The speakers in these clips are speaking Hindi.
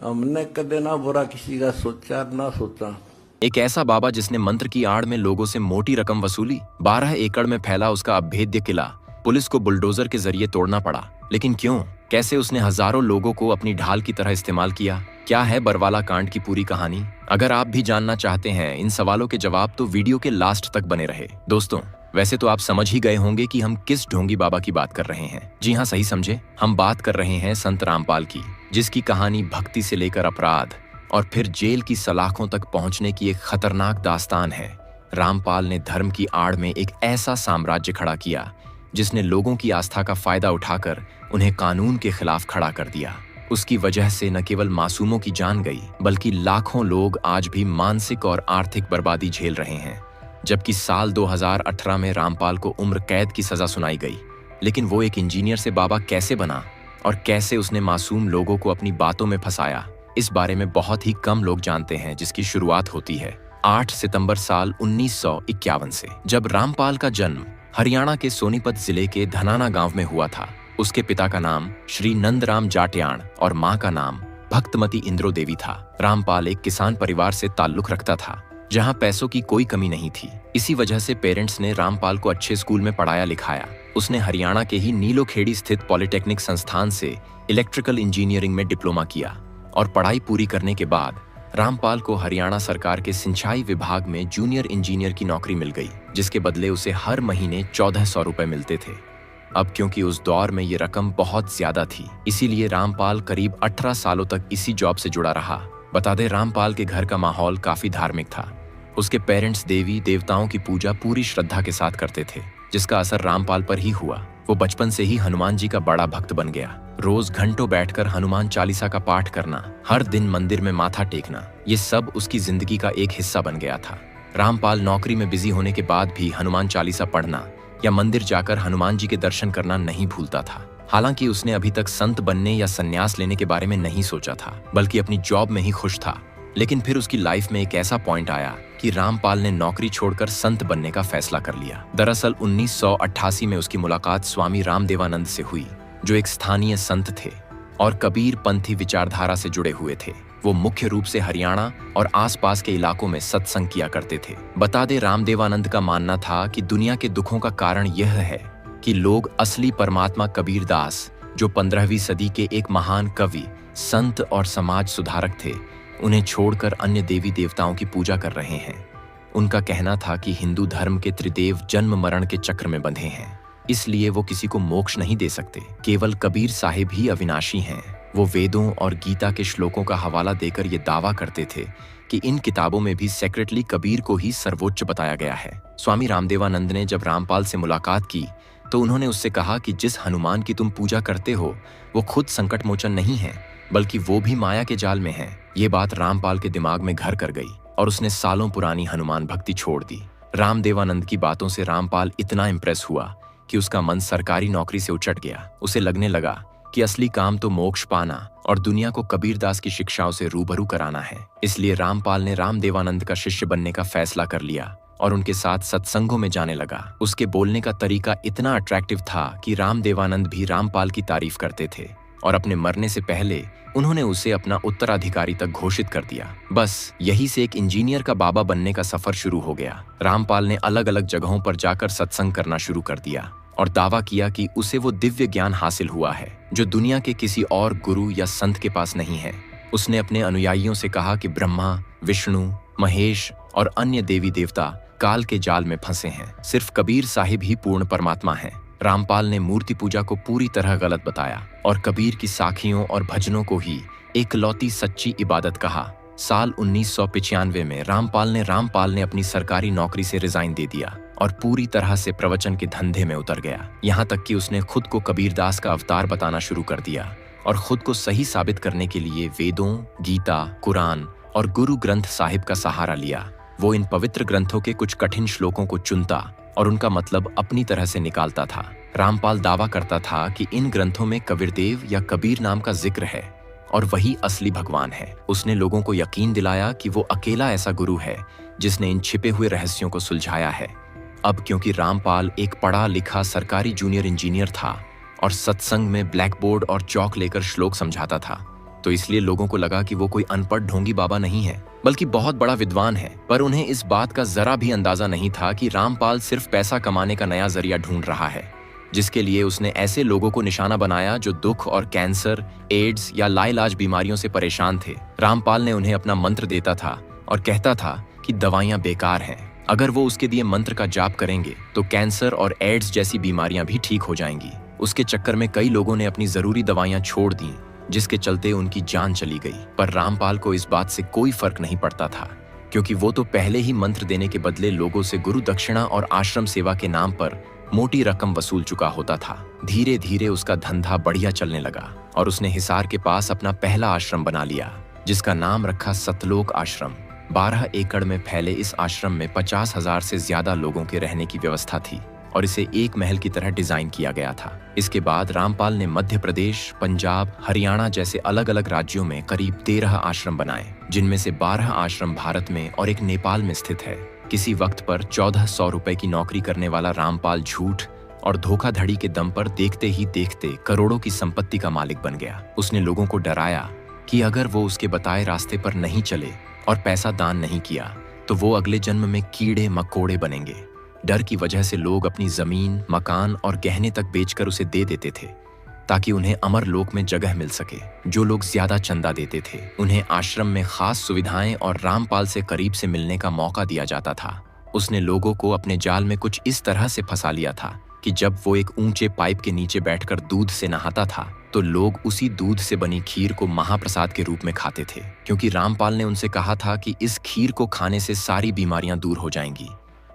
हमने कदे ना बुरा किसी का सोचा ना सोचा। एक ऐसा बाबा जिसने मंत्र की आड़ में लोगों से मोटी रकम वसूली। 12 एकड़ में फैला उसका अभेद्य किला पुलिस को बुलडोजर के जरिए तोड़ना पड़ा। लेकिन क्यों? कैसे उसने हजारों लोगों को अपनी ढाल की तरह इस्तेमाल किया? क्या है बरवाला कांड की पूरी कहानी? अगर आप भी जानना चाहते हैं इन सवालों के जवाब तो वीडियो के लास्ट तक बने रहे। दोस्तों, वैसे तो आप समझ ही गए होंगे कि हम किस ढोंगी बाबा की बात कर रहे हैं। जी हाँ, सही समझे, हम बात कर रहे हैं संत रामपाल की, जिसकी कहानी भक्ति से लेकर अपराध और फिर जेल की सलाखों तक पहुंचने की एक खतरनाक दास्तान है। रामपाल ने धर्म की आड़ में एक ऐसा साम्राज्य खड़ा किया जिसने लोगों की आस्था का फायदा उठाकर उन्हें कानून के खिलाफ खड़ा कर दिया। उसकी वजह से न केवल मासूमों की जान गई, बल्कि लाखों लोग आज भी मानसिक और आर्थिक बर्बादी झेल रहे हैं। जबकि साल 2018 में रामपाल को उम्र कैद की सजा सुनाई गई, लेकिन वो एक इंजीनियर से बाबा कैसे बना और कैसे उसने मासूम लोगों को अपनी बातों में फंसाया, इस बारे में बहुत ही कम लोग जानते हैं। जिसकी शुरुआत होती है 8 सितंबर साल 1951 से, जब रामपाल का जन्म हरियाणा के सोनीपत जिले के धनाना गांव में हुआ था। उसके पिता का नाम श्री नंदराम जाट्याण और मां का नाम भक्तमती इंद्रो देवी था। रामपाल एक किसान परिवार से ताल्लुक रखता था, जहां पैसों की कोई कमी नहीं थी। इसी वजह से पेरेंट्स ने रामपाल को अच्छे स्कूल में पढ़ाया लिखाया। उसने हरियाणा के ही नीलोखेड़ी स्थित पॉलिटेक्निक संस्थान से इलेक्ट्रिकल इंजीनियरिंग में डिप्लोमा किया और पढ़ाई पूरी करने के बाद रामपाल को हरियाणा सरकार के सिंचाई विभाग में जूनियर इंजीनियर की नौकरी मिल गई, जिसके बदले उसे हर महीने 1400 रुपए मिलते थे। अब क्योंकि उस दौर में ये रकम बहुत ज्यादा थी, इसीलिए रामपाल करीब 18 सालों तक इसी जॉब से जुड़ा रहा। बता दें, रामपाल के घर का माहौल काफी धार्मिक था। उसके पेरेंट्स देवी देवताओं की पूजा पूरी श्रद्धा के साथ करते थे, जिसका असर रामपाल पर ही हुआ। वो बचपन से ही हनुमान जी का बड़ा भक्त बन गया। रोज घंटों बैठकर हनुमान चालीसा का पाठ करना, हर दिन मंदिर में माथा टेकना, ये सब उसकी जिंदगी का एक हिस्सा बन गया था। रामपाल नौकरी में बिजी होने के बाद भी हनुमान चालीसा पढ़ना या मंदिर जाकर हनुमान जी के दर्शन करना नहीं भूलता था। हालांकि उसने अभी तक संत बनने या संन्यास लेने के बारे में नहीं सोचा था, बल्कि अपनी जॉब में ही खुश था। लेकिन फिर उसकी लाइफ में एक ऐसा पॉइंट आया कि रामपाल ने नौकरी छोड़कर संत बनने का फैसला कर लिया। दरअसल 1988 में उसकी मुलाकात स्वामी रामदेवानंद से हुई, जो एक स्थानीय संत थे और कबीर पंथी विचारधारा से जुड़े हुए थे। वो मुख्य रूप से हरियाणा और आसपास के इलाकों में सत्संग किया करते थे। बता दे, रामदेवानंद का मानना था कि दुनिया के दुखों का कारण यह है कि लोग असली परमात्मा कबीरदास, जो 15वीं सदी के एक महान कवि, संत और समाज सुधारक थे, उन्हें छोड़कर अन्य देवी देवताओं की पूजा कर रहे हैं। उनका कहना था कि हिंदू धर्म के त्रिदेव जन्म मरण के चक्र में बंधे हैं, इसलिए वो किसी को मोक्ष नहीं दे सकते। केवल कबीर साहिब ही अविनाशी हैं। वो वेदों और गीता के श्लोकों का हवाला देकर ये दावा करते थे कि इन किताबों में भी सेक्रेटली कबीर को ही सर्वोच्च बताया गया है। स्वामी रामदेवानंद ने जब रामपाल से मुलाकात की तो उन्होंने उससे कहा कि जिस हनुमान की तुम पूजा करते हो वो खुद संकट मोचन नहीं है, बल्कि वो भी माया के जाल में है। ये बात रामपाल के दिमाग में घर कर गई और उसने सालों पुरानी हनुमान भक्ति छोड़ दी। रामदेवानंद की बातों से रामपाल इतना इम्प्रेस हुआ कि उसका मन सरकारी नौकरी से उचट गया। उसे लगने लगा कि असली काम तो मोक्ष पाना और दुनिया को कबीरदास की शिक्षाओं से रूबरू कराना है। इसलिए रामपाल ने रामदेवानंद का शिष्य बनने का फैसला कर लिया और उनके साथ सत्संगों में जाने लगा। उसके बोलने का तरीका इतना अट्रैक्टिव था कि रामदेवानंद भी रामपाल की तारीफ करते थे और अपने मरने से पहले उन्होंने उसे अपना उत्तराधिकारी तक घोषित कर दिया। बस यही से एक इंजीनियर का बाबा बनने का सफर शुरू हो गया। रामपाल ने अलग अलग जगहों पर जाकर सत्संग करना शुरू कर दिया और दावा किया कि उसे वो दिव्य ज्ञान हासिल हुआ है जो दुनिया के किसी और गुरु या संत के पास नहीं है। उसने अपने अनुयायियों से कहा कि ब्रह्मा, विष्णु, महेश और अन्य देवी देवता काल के जाल में फंसे हैं, सिर्फ कबीर साहिब ही पूर्ण परमात्मा हैं। रामपाल ने मूर्ति पूजा को पूरी तरह गलत बताया और कबीर की साखियों और भजनों को ही एकलौती सच्ची इबादत कहा। साल 1995 में रामपाल ने अपनी सरकारी नौकरी से रिजाइन दे दिया और पूरी तरह से प्रवचन के धंधे में उतर गया। यहाँ तक कि उसने खुद को कबीरदास का अवतार बताना शुरू कर दिया और खुद को सही साबित करने के लिए वेदों, गीता, कुरान और गुरु ग्रंथ साहिब का सहारा लिया। वो इन पवित्र ग्रंथों के कुछ कठिन श्लोकों को चुनता और उनका मतलब अपनी तरह से निकालता था। रामपाल दावा करता था कि इन ग्रंथों में कबीरदेव या कबीर नाम का जिक्र है और वही असली भगवान है। उसने लोगों को यकीन दिलाया कि वो अकेला ऐसा गुरु है जिसने इन छिपे हुए रहस्यों को सुलझाया है। अब क्योंकि रामपाल एक पढ़ा लिखा सरकारी जूनियर इंजीनियर था और सत्संग में ब्लैक बोर्ड और चौक लेकर श्लोक समझाता था, तो इसलिए लोगों को लगा कि वो कोई अनपढ़ ढोंगी बाबा नहीं है, बल्कि बहुत बड़ा विद्वान है। पर उन्हें इस बात का जरा भी अंदाजा नहीं था कि रामपाल सिर्फ पैसा कमाने का नया जरिया ढूंढ रहा है, जिसके लिए उसने ऐसे लोगों को निशाना बनाया जो दुख और कैंसर, एड्स या लाइलाज बीमारियों से परेशान थे। रामपाल ने उन्हें अपना मंत्र देता था और कहता था कि दवाइयां बेकार हैं। अगर वो उसके दिए मंत्र का जाप करेंगे तो कैंसर और एड्स जैसी बीमारियां भी ठीक हो जाएंगी। उसके चक्कर में कई लोगों ने अपनी जरूरी दवाइयां छोड़ दी, जिसके चलते उनकी जान चली गई। पर रामपाल को इस बात से कोई फर्क नहीं पड़ता था, क्योंकि वो तो पहले ही मंत्र देने के बदले लोगों से गुरु दक्षिणा और आश्रम सेवा के नाम पर मोटी रकम वसूल चुका होता था। धीरे धीरे उसका धंधा बढ़िया चलने लगा और उसने हिसार के पास अपना पहला आश्रम बना लिया, जिसका नाम रखा सतलोक आश्रम। 12 एकड़ में फैले इस आश्रम में 50,000 से ज्यादा लोगों के रहने की व्यवस्था थी और इसे एक महल की तरह डिजाइन किया गया था। इसके बाद रामपाल ने मध्य प्रदेश, पंजाब, हरियाणा जैसे अलग अलग राज्यों में करीब 13 आश्रम बनाए, जिनमें से 12 आश्रम भारत में और एक नेपाल में स्थित है। किसी वक्त पर 1400 रुपए की नौकरी करने वाला रामपाल झूठ और धोखाधड़ी के दम पर देखते ही देखते करोड़ों की संपत्ति का मालिक बन गया। उसने लोगों को डराया कि अगर वो उसके बताए रास्ते पर नहीं चले और पैसा दान नहीं किया तो वो अगले जन्म में कीड़े मकोड़े बनेंगे। डर की वजह से लोग अपनी जमीन, मकान और गहने तक बेचकर उसे दे देते थे ताकि उन्हें अमर लोक में जगह मिल सके। जो लोग ज्यादा चंदा देते थे उन्हें आश्रम में खास सुविधाएं और रामपाल से करीब से मिलने का मौका दिया जाता था। उसने लोगों को अपने जाल में कुछ इस तरह से फंसा लिया था कि जब वो एक ऊंचे पाइप के नीचे बैठकर दूध से नहाता था तो लोग उसी दूध से बनी खीर को महाप्रसाद के रूप में खाते थे, क्योंकि रामपाल ने उनसे कहा था कि इस खीर को खाने से सारी बीमारियां दूर हो जाएंगी।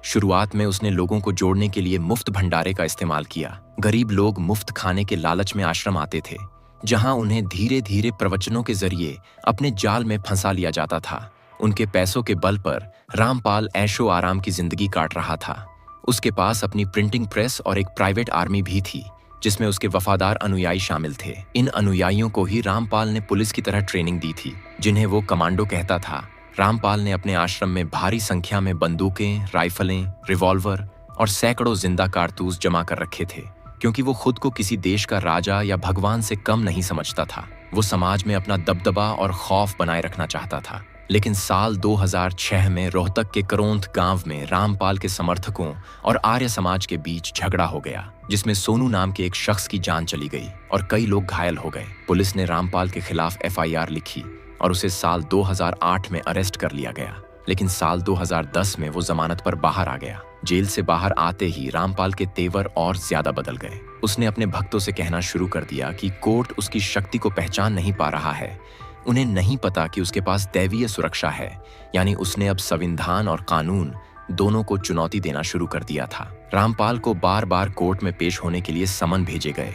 शुरुआत में उसने लोगों को जोड़ने के लिए मुफ्त भंडारे का इस्तेमाल किया। गरीब लोग मुफ्त खाने के लालच में आश्रम आते थे, जहां उन्हें धीरे धीरे प्रवचनों के जरिए अपने जाल में फंसा लिया जाता था। उनके पैसों के बल पर रामपाल ऐशो आराम की जिंदगी काट रहा था। उसके पास अपनी प्रिंटिंग प्रेस और एक प्राइवेट आर्मी भी थी, जिसमें उसके वफादार अनुयायी शामिल थे। इन अनुयायियों को ही रामपाल ने पुलिस की तरह ट्रेनिंग दी थी, जिन्हें वो कमांडो कहता था। रामपाल ने अपने आश्रम में भारी संख्या में बंदूकें, राइफलें, रिवॉल्वर और सैकड़ों जिंदा कारतूस जमा कर रखे थे, क्योंकि वो खुद को किसी देश का राजा या भगवान से कम नहीं समझता था। वो समाज में अपना दबदबा और खौफ बनाए रखना चाहता था। लेकिन साल 2006 में रोहतक के करोंथ गांव में रामपाल के समर्थकों और आर्य समाज के बीच झगड़ा हो गया, जिसमें सोनू नाम के एक शख्स की जान चली गई और कई लोग घायल हो गए। पुलिस ने रामपाल के खिलाफ FIR लिखी और उसे साल 2008 में अरेस्ट कर लिया गया, लेकिन साल 2010 में वो जमानत पर बाहर आ गया। जेल से बाहर आते ही रामपाल के तेवर और ज्यादा बदल गए। उसने अपने भक्तों से कहना शुरू कर दिया कि कोर्ट उसकी शक्ति को पहचान नहीं पा रहा है। उन्हें नहीं पता कि उसके पास दैवीय सुरक्षा है, यानी उसने अब संविधान और कानून दोनों को चुनौती देना शुरू कर दिया था। रामपाल को बार बार कोर्ट में पेश होने के लिए समन भेजे गए,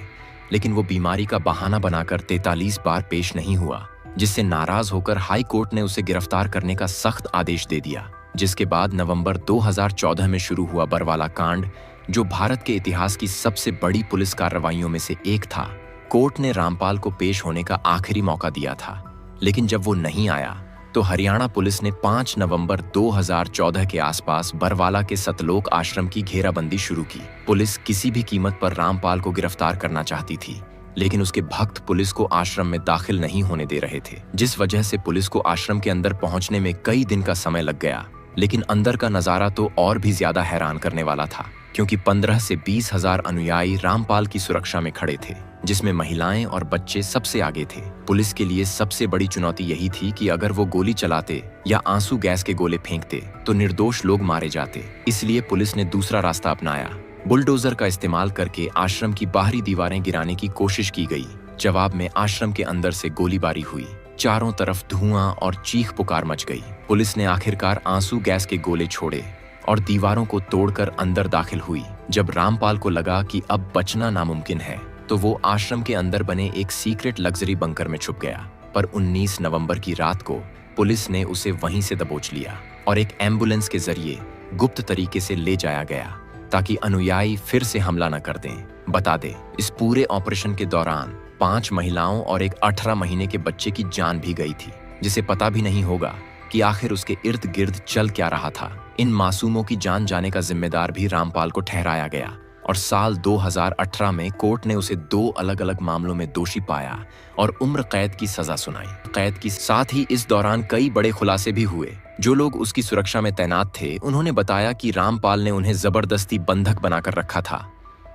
लेकिन वो बीमारी का बहाना बनाकर 43 बार पेश नहीं हुआ, जिससे नाराज होकर हाई कोर्ट ने उसे गिरफ्तार करने का सख्त आदेश दे दिया। जिसके बाद नवंबर 2014 में शुरू हुआ बरवाला कांड, जो भारत के इतिहास की सबसे बड़ी पुलिस कार्रवाइयों में से एक था। कोर्ट ने रामपाल को पेश होने का आखिरी मौका दिया था, लेकिन जब वो नहीं आया तो हरियाणा पुलिस ने 5 नवंबर 2014 के आसपास बरवाला के सतलोक आश्रम की घेराबंदी शुरू की। पुलिस किसी भी कीमत पर रामपाल को गिरफ्तार करना चाहती थी, लेकिन उसके भक्त पुलिस को आश्रम में दाखिल नहीं होने दे रहे थे, जिस वजह से पुलिस को आश्रम के अंदर पहुंचने में कई दिन का समय लग गया। लेकिन अंदर का नजारा तो और भी ज्यादा हैरान करने वाला था, क्योंकि 15 से 20 हजार अनुयायी रामपाल की सुरक्षा में खड़े थे, जिसमें महिलाएं और बच्चे सबसे आगे थे। पुलिस के लिए सबसे बड़ी चुनौती यही थी कि अगर वो गोली चलाते या आंसू गैस के गोले फेंकते तो निर्दोष लोग मारे जाते। इसलिए पुलिस ने दूसरा रास्ता अपनाया। बुलडोजर का इस्तेमाल करके आश्रम की बाहरी दीवारें गिराने की कोशिश की गई। जवाब में आश्रम के अंदर से गोलीबारी हुई। चारों तरफ धुआं और चीख पुकार मच गई। पुलिस ने आखिरकार आंसू गैस के गोले छोड़े और दीवारों को तोड़कर अंदर दाखिल हुई। जब रामपाल को लगा कि अब बचना नामुमकिन है, तो वो आश्रम के अंदर बने एक सीक्रेट लग्जरी बंकर में छुप गया। पर 19 नवंबर की रात को पुलिस ने उसे वहीं से दबोच लिया और एक एम्बुलेंस के जरिए गुप्त तरीके से ले जाया गया, ताकि अनुयायी फिर से हमला न कर दें। बता दें, इस पूरे ऑपरेशन के दौरान 5 महिलाओं और एक 18 महीने के बच्चे की जान भी गई थी, जिसे पता भी नहीं होगा कि आखिर उसके इर्द गिर्द चल क्या रहा था। इन मासूमों की जान जाने का जिम्मेदार भी रामपाल को ठहराया गया और साल 2018 में कोर्ट ने उसे 2 अलग-अलग मामलों में दोषी पाया और उम्र कैद की सजा सुनाई। कैद की साथ ही इस दौरान कई बड़े खुलासे भी हुए। जो लोग उसकी सुरक्षा में तैनात थे, उन्होंने बताया कि रामपाल ने उन्हें जबरदस्ती बंधक बनाकर रखा था।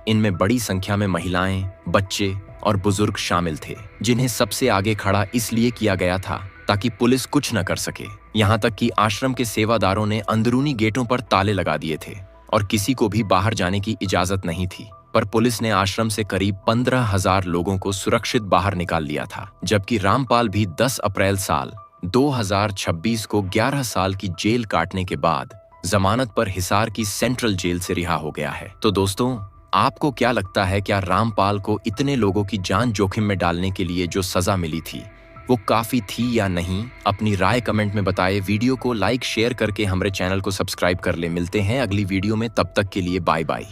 इनमें बड़ी संख्या में महिलाएं, बच्चे और बुजुर्ग शामिल थे, जिन्हें सबसे आगे खड़ा इसलिए किया गया था ताकि पुलिस कुछ न कर सके। यहाँ तक कि आश्रम के सेवादारों ने अंदरूनी गेटों पर ताले लगा दिए थे और किसी को भी बाहर जाने की इजाजत नहीं थी। पर पुलिस ने आश्रम से करीब 15,000 लोगों को सुरक्षित बाहर निकाल लिया था, जबकि रामपाल भी 10 अप्रैल साल 2026 को 11 साल की जेल काटने के बाद जमानत पर हिसार की सेंट्रल जेल से रिहा हो गया है। तो दोस्तों, आपको क्या लगता है, क्या रामपाल को इतने लोगों की जान जोखिम में डालने के लिए जो सजा मिली थी वो काफी थी या नहीं? अपनी राय कमेंट में बताएं। वीडियो को लाइक शेयर करके हमारे चैनल को सब्सक्राइब कर ले। मिलते हैं अगली वीडियो में, तब तक के लिए बाय बाय।